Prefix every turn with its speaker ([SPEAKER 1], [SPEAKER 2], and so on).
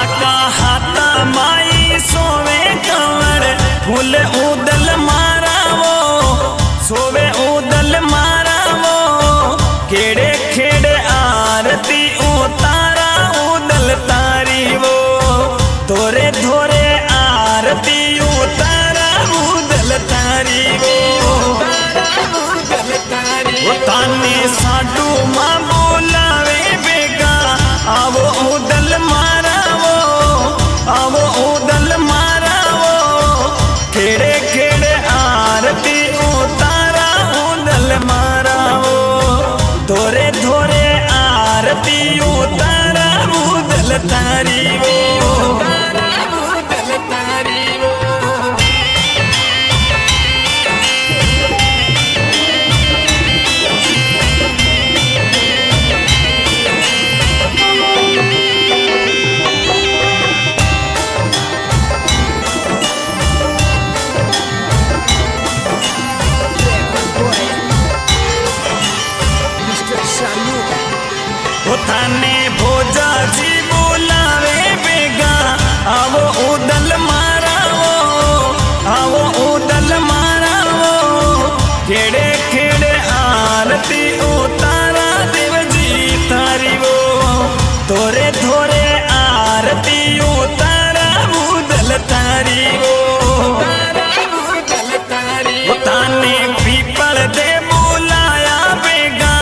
[SPEAKER 1] काका हाथा माई सोवे कंवर फूल उदल मारा वो सोवे उदल मारा वो खेड़े खेड़े आरती उतारा उदल तारी वो धोरे धोरे आरती उतारा उदल तारी वो ताने साडू मां बोलावे बेगा आवो उदल मारा वो आवो उदल मारा वो खेड़े खेड़े आरती उतारा उदल मारा वो धोरे धोरे आरती उतारा उदल तारी वो उदल तारी वो थाने भोजा जी बोलावे बेगा आवो उदल मारा वो आवो उदल मारा वो खेड़े खेड़े आरती उतारा देव जी तारी वो धोरे धोरे आरती उतारा उदल तारी वो